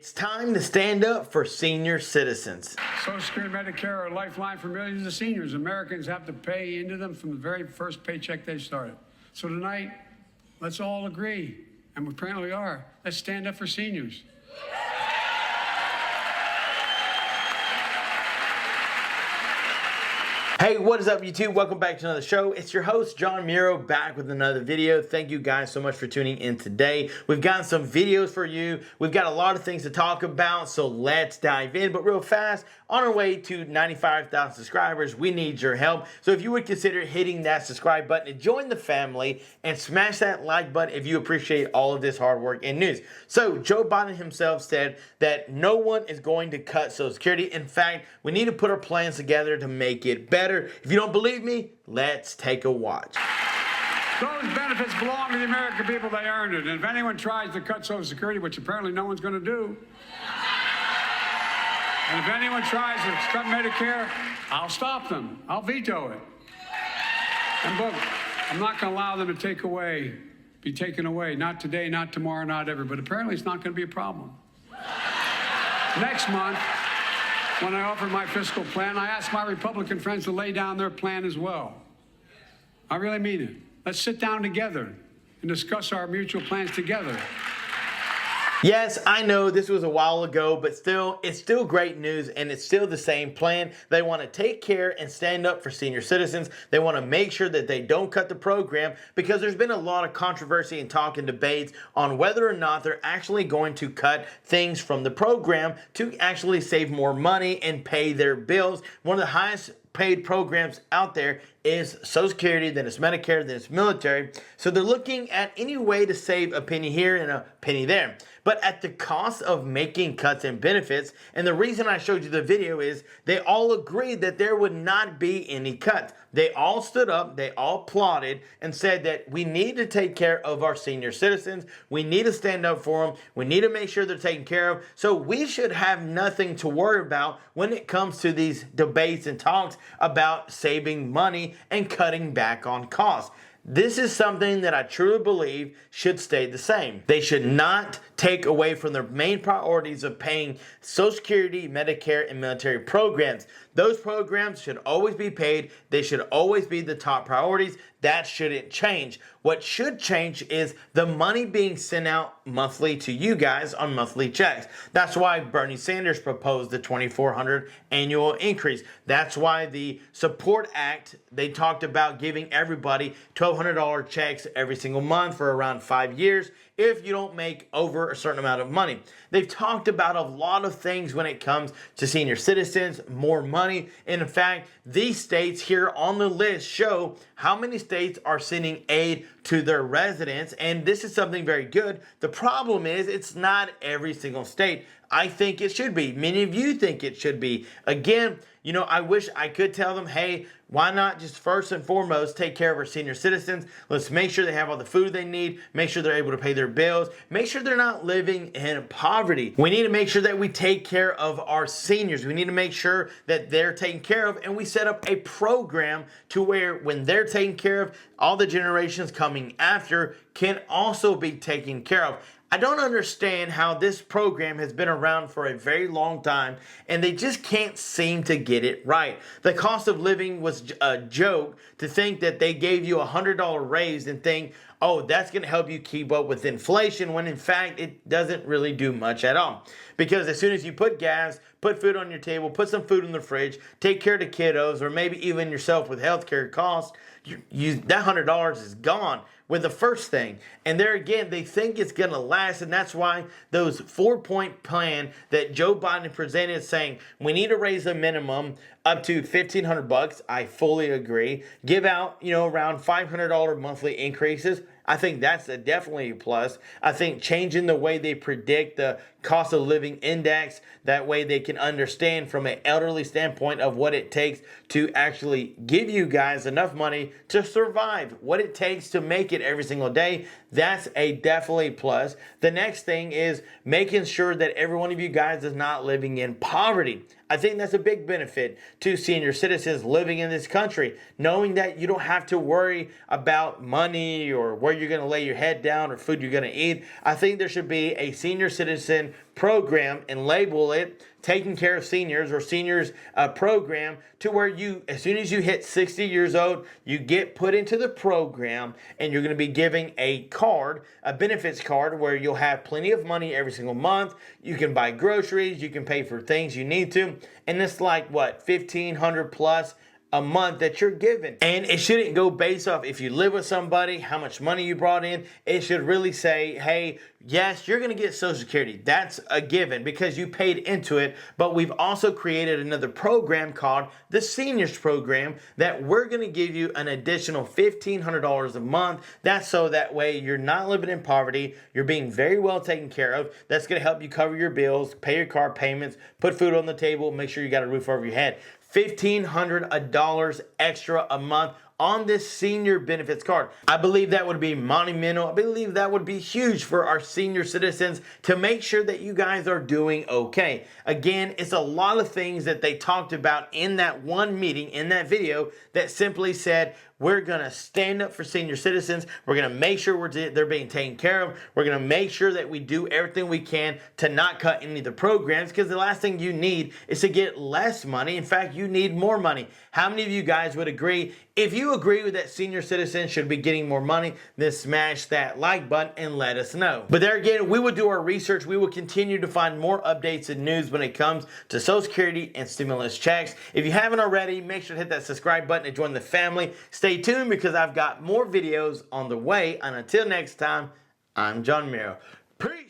It's time to stand up for senior citizens. Social Security and Medicare are a lifeline for millions of seniors. Americans have to pay into them from the very first paycheck they started. So tonight, let's all agree, and we apparently are, let's stand up for seniors. Hey, what is up, YouTube? Welcome back to another show. It's your host, John Muro, back with another video. Thank you guys so much for tuning in today. We've got some videos for you. We've got a lot of things to talk about, so let's dive in. But real fast, on our way to 95,000 subscribers, we need your help. So if you would consider hitting that subscribe button and join the family and smash that like button if you appreciate all of this hard work and news. So Joe Biden himself said that no one is going to cut Social Security. In fact, we need to put our plans together to make it better. If you don't believe me, let's take a watch. Those benefits belong to the American people. They earned it. And if anyone tries to cut Social Security, which apparently no one's going to do, and if anyone tries to cut Medicare, I'll stop them. I'll veto it. And look, I'm not going to allow them to be taken away. Not today, not tomorrow, not ever. But apparently it's not going to be a problem. Next month, when I offered my fiscal plan, I asked my Republican friends to lay down their plan as well. I really mean it. Let's sit down together and discuss our mutual plans together. Yes, I know this was a while ago, but still, it's still great news, and it's still the same plan. They want to take care and stand up for senior citizens. They want to make sure that they don't cut the program, because there's been a lot of controversy and talk and debates on whether or not they're actually going to cut things from the program to actually save more money and pay their bills. One of the highest paid programs out there is Social Security, then it's Medicare, then it's military. So they're looking at any way to save a penny here and a penny there, but at the cost of making cuts in benefits. And the reason I showed you the video is they all agreed that there would not be any cuts. They all stood up, they all applauded and said that we need to take care of our senior citizens. We need to stand up for them. We need to make sure they're taken care of. So we should have nothing to worry about when it comes to these debates and talks about saving money and cutting back on costs. This is something that I truly believe should stay the same. They should not take away from their main priorities of paying Social Security, Medicare, and military programs. Those programs should always be paid. They should always be the top priorities. That shouldn't change. What should change is the money being sent out monthly to you guys on monthly checks. That's why Bernie Sanders proposed the $2,400 annual increase. That's why the Support Act, they talked about giving everybody $1,200 checks every single month for around 5 years if you don't make over a certain amount of money. They've talked about a lot of things when it comes to senior citizens, more money. And in fact, these states here on the list show how many states are sending aid to their residents. And this is something very good. The problem is it's not every single state. I think it should be. Many of you think it should be. Again, you know, I wish I could tell them, hey, why not just first and foremost take care of our senior citizens? Let's make sure they have all the food they need, make sure they're able to pay their bills, make sure they're not living in poverty. We need to make sure that we take care of our seniors. We need to make sure that they're taken care of, and we set up a program to where when they're taken care of, all the generations coming after can also be taken care of. I don't understand how this program has been around for a very long time and they just can't seem to get it right. The cost of living was a joke. To think that they gave you a $100 raise and think, oh, that's going to help you keep up with inflation, when in fact it doesn't really do much at all. Because as soon as you put gas, put food on your table, put some food in the fridge, take care of the kiddos, or maybe even yourself with healthcare costs, that $100 is gone with the first thing. And there again, they think it's going to last, and that's why those 4-point plan that Joe Biden presented saying we need to raise the minimum up to $1,500. I fully agree. Give out, around $500 monthly increases. I think that's definitely a plus. I think changing the way they predict the cost of living index, that way they can understand from an elderly standpoint of what it takes to actually give you guys enough money to survive, what it takes to make it every single day. That's a definitely plus. The next thing is making sure that every one of you guys is not living in poverty. I think that's a big benefit to senior citizens living in this country, knowing that you don't have to worry about money or where you're going to lay your head down or food you're going to eat. I think there should be a senior citizen program and label it taking care of seniors or seniors program, to where you, as soon as you hit 60 years old, you get put into the program and you're going to be giving a card, a benefits card, where you'll have plenty of money every single month. You can buy groceries, you can pay for things you need to, and it's like what, $1,500 plus a month that you're given. And it shouldn't go based off if you live with somebody, how much money you brought in. It should really say, hey, yes, you're going to get Social Security. That's a given because you paid into it. But we've also created another program called the Seniors Program that we're going to give you an additional $1,500 a month. That's so that way you're not living in poverty. You're being very well taken care of. That's going to help you cover your bills, pay your car payments, put food on the table, make sure you got a roof over your head. $1,500 extra a month on this senior benefits card. I believe that would be monumental. I believe that would be huge for our senior citizens to make sure that you guys are doing okay. Again, it's a lot of things that they talked about in that one meeting, in that video, that simply said, we're going to stand up for senior citizens. We're going to make sure they're being taken care of. We're going to make sure that we do everything we can to not cut any of the programs, because the last thing you need is to get less money. In fact, you need more money. How many of you guys would agree? If you agree with that senior citizens should be getting more money, then smash that like button and let us know. But there again, we will do our research. We will continue to find more updates and news when it comes to Social Security and stimulus checks. If you haven't already, make sure to hit that subscribe button and join the family. Stay tuned because I've got more videos on the way. And until next time, I'm Jon Miro. Peace.